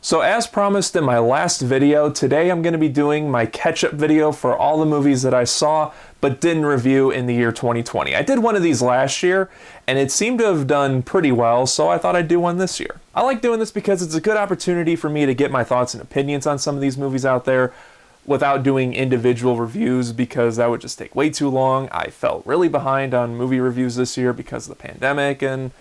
So as promised in my last video, today I'm going to be doing my catch-up video for all the movies that I saw but didn't review in the year 2020. I did one of these last year and it seemed to have done pretty well, so I thought I'd do one this year. I like doing this because it's a good opportunity for me to get my thoughts and opinions on some of these movies out there without doing individual reviews, because that would just take way too long. I felt really behind on movie reviews this year because of the pandemic and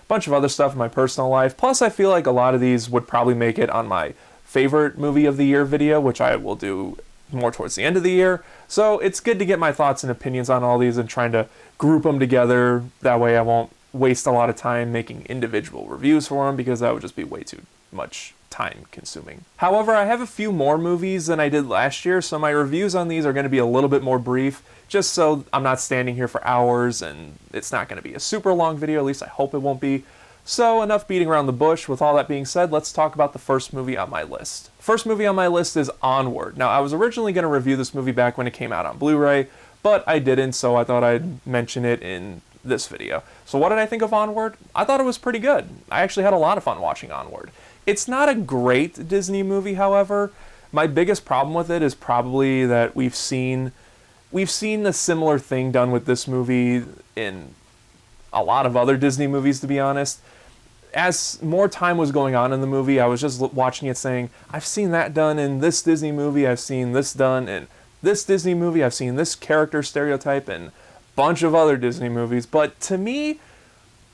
bunch of other stuff in my personal life. Plus, I feel like a lot of these would probably make it on my favorite movie of the year video, which I will do more towards the end of the year. So it's good to get my thoughts and opinions on all these and trying to group them together. That way I won't waste a lot of time making individual reviews for them, because that would just be way too much time consuming. However, I have a few more movies than I did last year, so my reviews on these are going to be a little bit more brief, just so I'm not standing here for hours and it's not going to be a super long video. At least I hope it won't be. So enough beating around the bush. With all that being said, let's talk about the first movie on my list. First movie on my list is Onward. Now, I was originally going to review this movie back when it came out on Blu-ray, but I didn't, so I thought I'd mention it in this video. So what did I think of Onward? I thought it was pretty good. I actually had a lot of fun watching Onward. It's not a great Disney movie, however. My biggest problem with it is probably that we've seen a similar thing done with this movie in a lot of other Disney movies, to be honest. As more time was going on in the movie, I was just watching it saying, I've seen that done in this Disney movie, I've seen this done in this Disney movie, I've seen this character stereotype in a bunch of other Disney movies. But to me,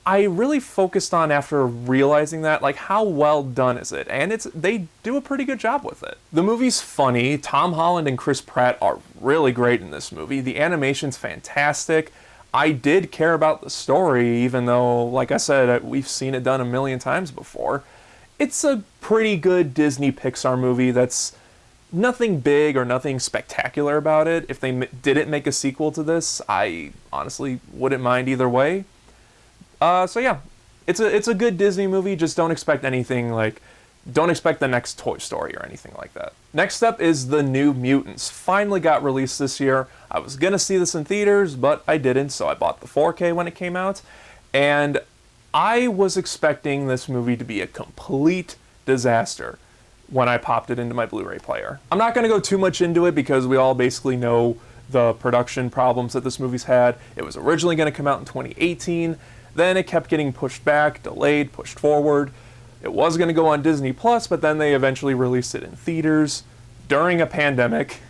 I really focused on, after realizing that, like, how well done is it? And they do a pretty good job with it. The movie's funny. Tom Holland and Chris Pratt are really great in this movie. The animation's fantastic. I did care about the story, even though, like I said, we've seen it done a million times before. It's a pretty good Disney Pixar movie that's nothing big or nothing spectacular about it. If they didn't make a sequel to this, I honestly wouldn't mind either way. So yeah, it's a good Disney movie. Just don't expect anything like, don't expect the next Toy Story or anything like that. Next up is The New Mutants. Finally got released this year. I was gonna see this in theaters, but I didn't, so I bought the 4K when it came out. And I was expecting this movie to be a complete disaster when I popped it into my Blu-ray player. I'm not gonna go too much into it because we all basically know the production problems that this movie's had. It was originally gonna come out in 2018. Then it kept getting pushed back, delayed, pushed forward. It was going to go on Disney Plus, but then they eventually released it in theaters during a pandemic.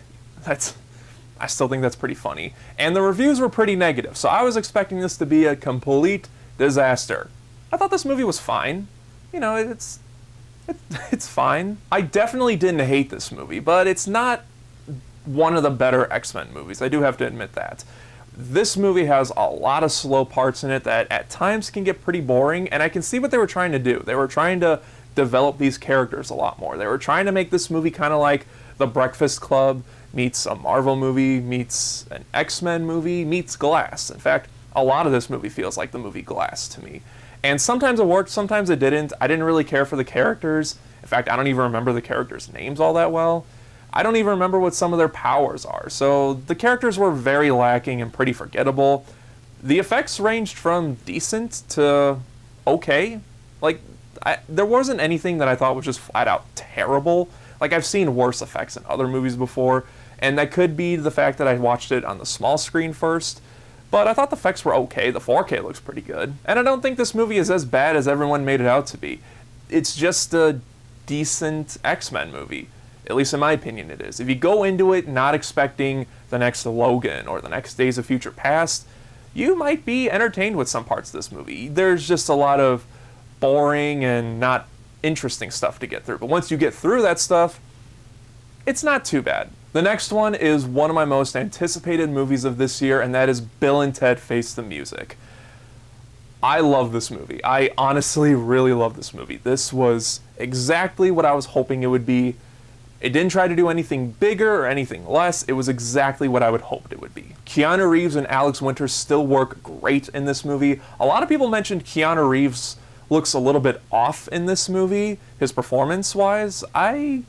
I still think that's pretty funny. And the reviews were pretty negative, so I was expecting this to be a complete disaster. I thought this movie was fine. You know, it's fine. I definitely didn't hate this movie, but it's not one of the better X-Men movies. I do have to admit that. This movie has a lot of slow parts in it that at times can get pretty boring, and I can see what they were trying to do. They were trying to develop these characters a lot more. They were trying to make this movie kind of like The Breakfast Club meets a Marvel movie, meets an X-Men movie, meets Glass. In fact, a lot of this movie feels like the movie Glass to me. And sometimes it worked, sometimes it didn't. I didn't really care for the characters. In fact, I don't even remember the characters' names all that well. I don't even remember what some of their powers are, so the characters were very lacking and pretty forgettable. The effects ranged from decent to okay. Like, there wasn't anything that I thought was just flat out terrible. Like, I've seen worse effects in other movies before, and that could be the fact that I watched it on the small screen first, but I thought the effects were okay. The 4K looks pretty good. And I don't think this movie is as bad as everyone made it out to be. It's just a decent X-Men movie. At least in my opinion it is. If you go into it not expecting the next Logan or the next Days of Future Past, you might be entertained with some parts of this movie. There's just a lot of boring and not interesting stuff to get through. But once you get through that stuff, it's not too bad. The next one is one of my most anticipated movies of this year, and that is Bill and Ted Face the Music. I love this movie. I honestly really love this movie. This was exactly what I was hoping it would be. It didn't try to do anything bigger or anything less. It was exactly what I would hoped it would be. Keanu Reeves and Alex Winter still work great in this movie. A lot of people mentioned Keanu Reeves looks a little bit off in this movie, his performance-wise. I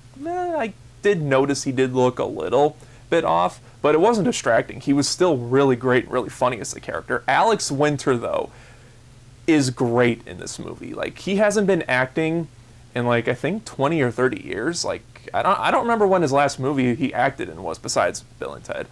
did notice he did look a little bit off, but it wasn't distracting. He was still really great and really funny as a character. Alex Winter, though, is great in this movie. Like, he hasn't been acting in like, I think 20 or 30 years. Like, I don't remember when his last movie he acted in was besides Bill and Ted.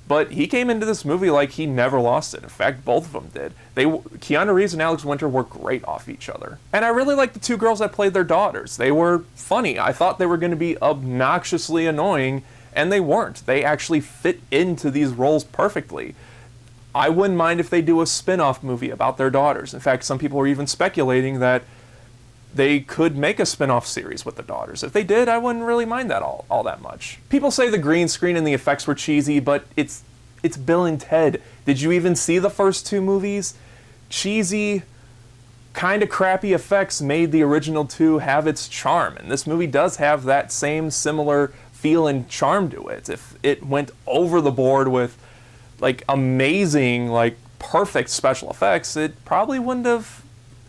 But he came into this movie like he never lost it. In fact, both of them did. Keanu Reeves and Alex Winter were great off each other. And I really liked the two girls that played their daughters. They were funny. I thought they were going to be obnoxiously annoying, and they weren't. They actually fit into these roles perfectly. I wouldn't mind if they do a spin-off movie about their daughters. In fact, some people are even speculating that they could make a spin-off series with the daughters. If they did, I wouldn't really mind that all that much. People say the green screen and the effects were cheesy, but it's Bill and Ted. Did you even see the first two movies? Cheesy, kind of crappy effects made the original two have its charm, and this movie does have that same similar feel and charm to it. If it went over the board with like amazing, like perfect special effects, it probably wouldn't have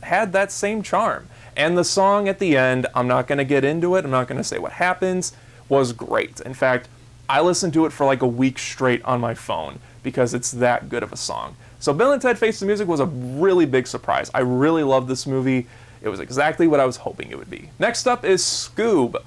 had that same charm. And the song at the end, I'm not going to get into it, I'm not going to say what happens, was great. In fact, I listened to it for like a week straight on my phone because it's that good of a song. So Bill and Ted Face the Music was a really big surprise. I really loved this movie. It was exactly what I was hoping it would be. Next up is Scoob.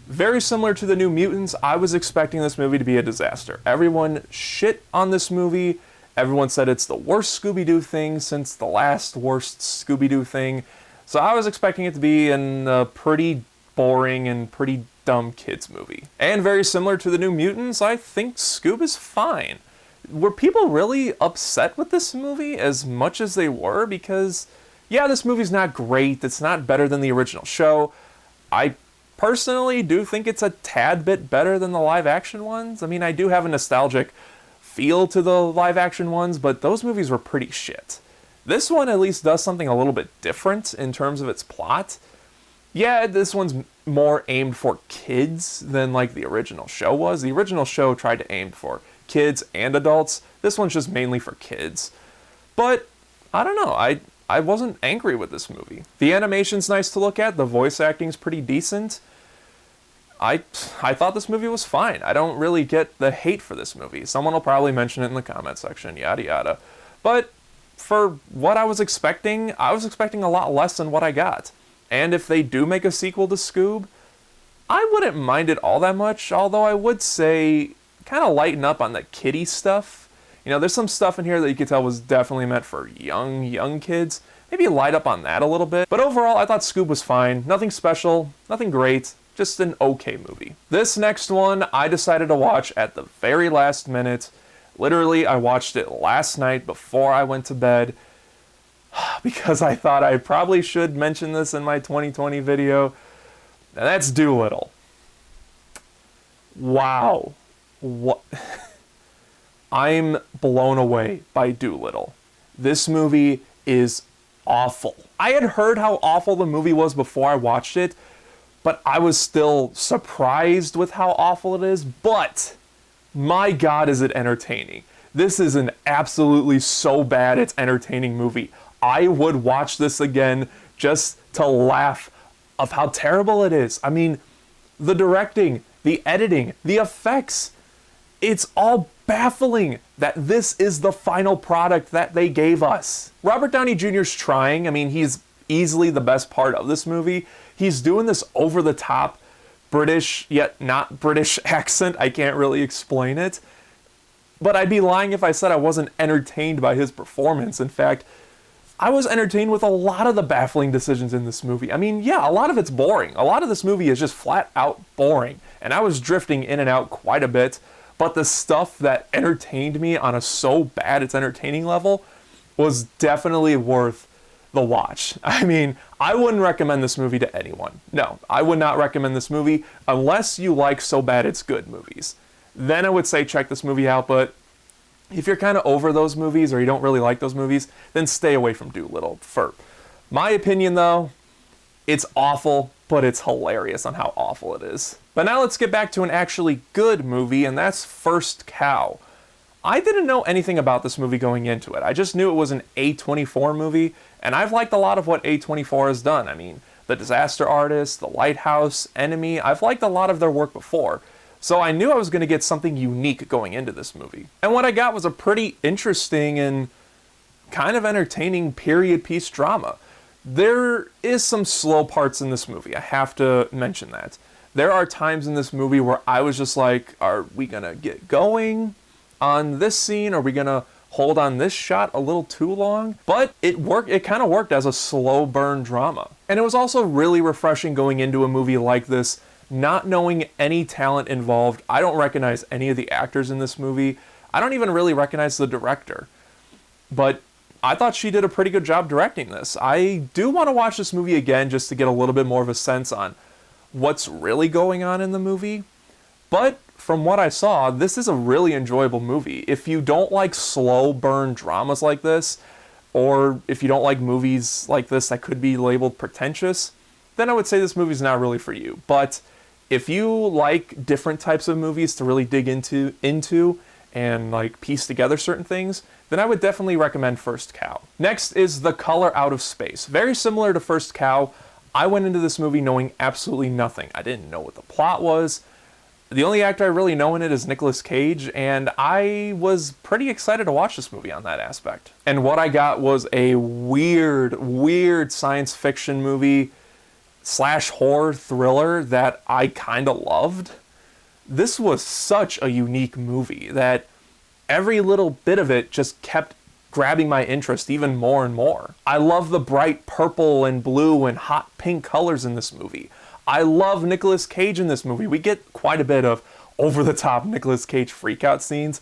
Very similar to the New Mutants, I was expecting this movie to be a disaster. Everyone shit on this movie. Everyone said it's the worst Scooby-Doo thing since the last worst Scooby-Doo thing. So I was expecting it to be a pretty boring and pretty dumb kids movie. And very similar to the New Mutants, I think Scoob is fine. Were people really upset with this movie as much as they were? Because, yeah, this movie's not great. It's not better than the original show. I personally do think it's a tad bit better than the live action ones. I mean, I do have a nostalgic feel to the live action ones, but those movies were pretty shit. This one at least does something a little bit different in terms of its plot. Yeah, this one's more aimed for kids than like the original show was. The original show tried to aim for kids and adults. This one's just mainly for kids. But, I don't know, I wasn't angry with this movie. The animation's nice to look at, the voice acting's pretty decent. I thought this movie was fine. I don't really get the hate for this movie. Someone will probably mention it in the comment section, yada yada. But for what I was expecting a lot less than what I got. And if they do make a sequel to Scoob, I wouldn't mind it all that much, although I would say kind of lighten up on the kiddie stuff. You know, there's some stuff in here that you could tell was definitely meant for young kids. Maybe light up on that a little bit. But overall, I thought Scoob was fine. Nothing special, nothing great, just an okay movie. This next one, I decided to watch at the very last minute. Literally, I watched it last night before I went to bed because I thought I probably should mention this in my 2020 video, and that's Doolittle. Wow. What? I'm blown away by Doolittle. This movie is awful. I had heard how awful the movie was before I watched it, but I was still surprised with how awful it is, but my God, is it entertaining. This is an absolutely so bad it's entertaining movie. I would watch this again just to laugh of how terrible it is. I mean, the directing, the editing, the effects, it's all baffling that this is the final product that they gave us. Robert Downey Jr.'s trying. I mean, he's easily the best part of this movie. He's doing this over-the-top British, yet not British accent. I can't really explain it. But I'd be lying if I said I wasn't entertained by his performance. In fact, I was entertained with a lot of the baffling decisions in this movie. I mean, yeah, a lot of it's boring. A lot of this movie is just flat out boring. And I was drifting in and out quite a bit. But the stuff that entertained me on a so bad it's entertaining level was definitely worth the watch. I mean, I wouldn't recommend this movie to anyone. No, I would not recommend this movie unless you like so bad it's good movies. Then I would say check this movie out, but if you're kind of over those movies or you don't really like those movies, then stay away from Doolittle. For my opinion though, it's awful, but it's hilarious on how awful it is. But now let's get back to an actually good movie, and that's First Cow. I didn't know anything about this movie going into it. I just knew it was an A24 movie, and I've liked a lot of what A24 has done. I mean, The Disaster Artist, The Lighthouse, Enemy, I've liked a lot of their work before. So I knew I was going to get something unique going into this movie. And what I got was a pretty interesting and kind of entertaining period piece drama. There is some slow parts in this movie. I have to mention that. There are times in this movie where I was just like, are we gonna get going on this scene? Are we gonna hold on this shot a little too long? But it worked. It kind of worked as a slow burn drama. And it was also really refreshing going into a movie like this, not knowing any talent involved. I don't recognize any of the actors in this movie. I don't even really recognize the director. But I thought she did a pretty good job directing this. I do want to watch this movie again just to get a little bit more of a sense on what's really going on in the movie. But from what I saw, this is a really enjoyable movie. If you don't like slow burn dramas like this, or if you don't like movies like this that could be labeled pretentious, then I would say this movie's not really for you. But if you like different types of movies to really dig into and like piece together certain things, then I would definitely recommend First Cow. Next is The Color Out of Space. Very similar to First Cow, I went into this movie knowing absolutely nothing. I didn't know what the plot was. The only actor I really know in it is Nicolas Cage, and I was pretty excited to watch this movie on that aspect. And what I got was a weird science fiction movie / horror thriller that I kind of loved. This was such a unique movie that every little bit of it just kept grabbing my interest even more and more. I love the bright purple and blue and hot pink colors in this movie. I love Nicolas Cage in this movie. We get quite a bit of over-the-top Nicolas Cage freakout scenes.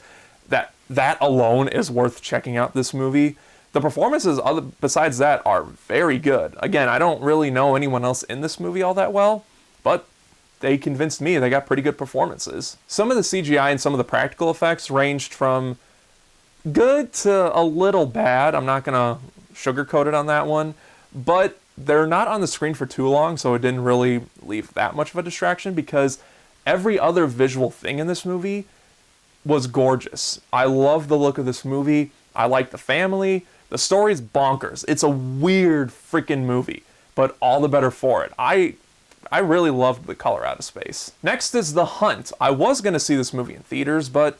That alone is worth checking out this movie. The performances besides that are very good. Again, I don't really know anyone else in this movie all that well, but they convinced me. They got pretty good performances. Some of the CGI and some of the practical effects ranged from good to a little bad. I'm not gonna sugarcoat it on that one, but they're not on the screen for too long, so it didn't really leave that much of a distraction because every other visual thing in this movie was gorgeous. I love the look of this movie. I like the family. The story's bonkers. It's a weird freaking movie, but all the better for it. I really loved The Color Out of Space. Next is The Hunt. I was going to see this movie in theaters, but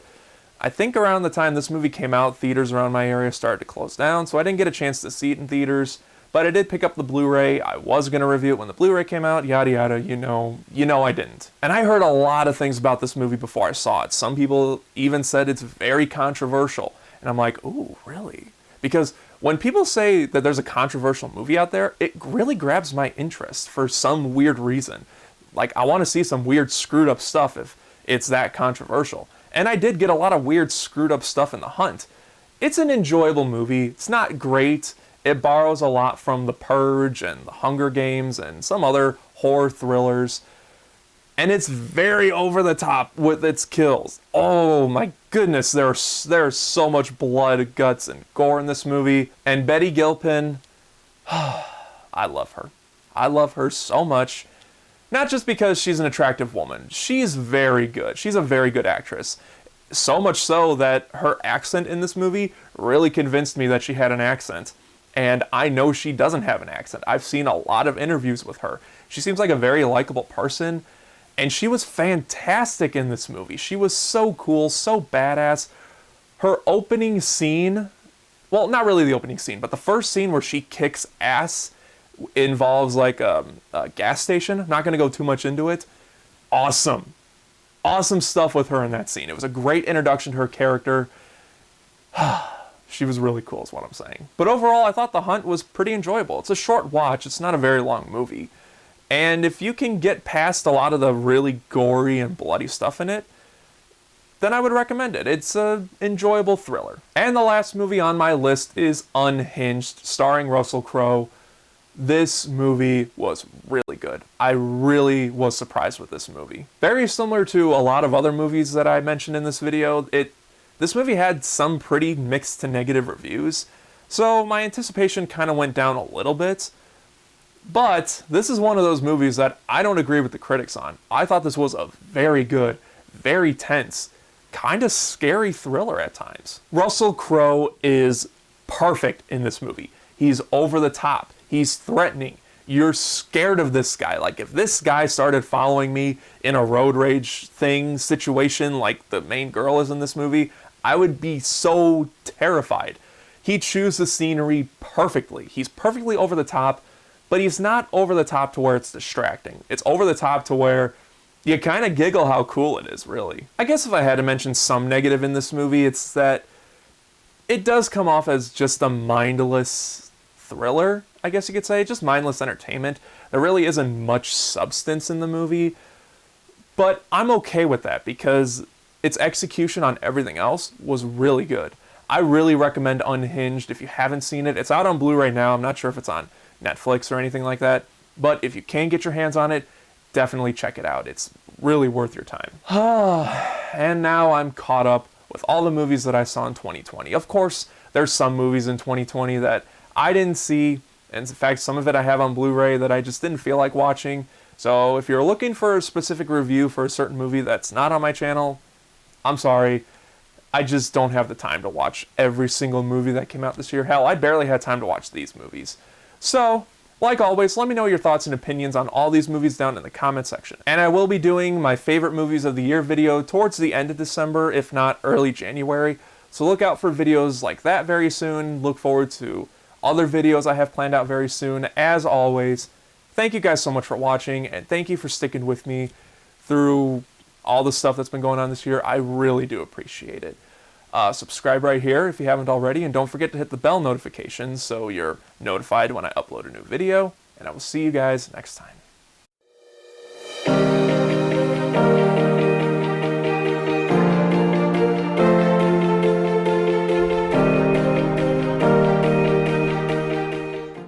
I think around the time this movie came out, theaters around my area started to close down, so I didn't get a chance to see it in theaters. But I did pick up the Blu-ray. I was going to review it when the Blu-ray came out, yada yada, you know I didn't. And I heard a lot of things about this movie before I saw it. Some people even said it's very controversial. And I'm like, ooh, really? Because when people say that there's a controversial movie out there, it really grabs my interest for some weird reason. Like, I want to see some weird screwed up stuff if it's that controversial. And I did get a lot of weird screwed up stuff in The Hunt. It's an enjoyable movie. It's not great. It borrows a lot from The Purge and The Hunger Games and some other horror thrillers. And it's very over the top with its kills. Oh my goodness, there's so much blood, guts, and gore in this movie. And Betty Gilpin, I love her. I love her so much. Not just because she's an attractive woman. She's very good. She's a very good actress. So much so that her accent in this movie really convinced me that she had an accent. And I know she doesn't have an accent. I've seen a lot of interviews with her. She seems like a very likable person. And she was fantastic in this movie. She was so cool, so badass. Her opening scene, well, not really the opening scene, but the first scene where she kicks ass involves like a gas station. Not going to go too much into it. Awesome. Awesome stuff with her in that scene. It was a great introduction to her character. She was really cool is what I'm saying. But overall, I thought The Hunt was pretty enjoyable. It's a short watch. It's not a very long movie. And if you can get past a lot of the really gory and bloody stuff in it, then I would recommend it. It's an enjoyable thriller. And the last movie on my list is Unhinged, starring Russell Crowe. This movie was really good. I really was surprised with this movie. Very similar to a lot of other movies that I mentioned in this video, this movie had some pretty mixed to negative reviews, so my anticipation kind of went down a little bit. But this is one of those movies that I don't agree with the critics on. I thought this was a very good, very tense, kind of scary thriller at times. Russell Crowe is perfect in this movie. He's over the top. He's threatening. You're scared of this guy. Like, if this guy started following me in a road rage situation like the main girl is in this movie, I would be so terrified. He chews the scenery perfectly. He's perfectly over the top, but he's not over the top to where it's distracting. It's over the top to where you kind of giggle how cool it is, really. I guess if I had to mention some negative in this movie, it's that it does come off as just a mindless thriller, I guess you could say, just mindless entertainment. There really isn't much substance in the movie, but I'm okay with that because its execution on everything else was really good. I really recommend Unhinged if you haven't seen it. It's out on Blu-ray now. I'm not sure if it's on Netflix or anything like that, but if you can get your hands on it, definitely check it out. It's really worth your time. And now I'm caught up with all the movies that I saw in 2020. Of course, there's some movies in 2020 that I didn't see, and in fact, some of it I have on Blu-ray that I just didn't feel like watching. So if you're looking for a specific review for a certain movie that's not on my channel, I'm sorry. I just don't have the time to watch every single movie that came out this year. Hell, I barely had time to watch these movies. So, like always, let me know your thoughts and opinions on all these movies down in the comment section. And I will be doing my favorite movies of the year video towards the end of December, if not early January. So look out for videos like that very soon. Look forward to other videos I have planned out very soon. As always, thank you guys so much for watching, and thank you for sticking with me through all the stuff that's been going on this year. I really do appreciate it. Subscribe right here if you haven't already, and don't forget to hit the bell notifications so you're notified when I upload a new video, and I will see you guys next time.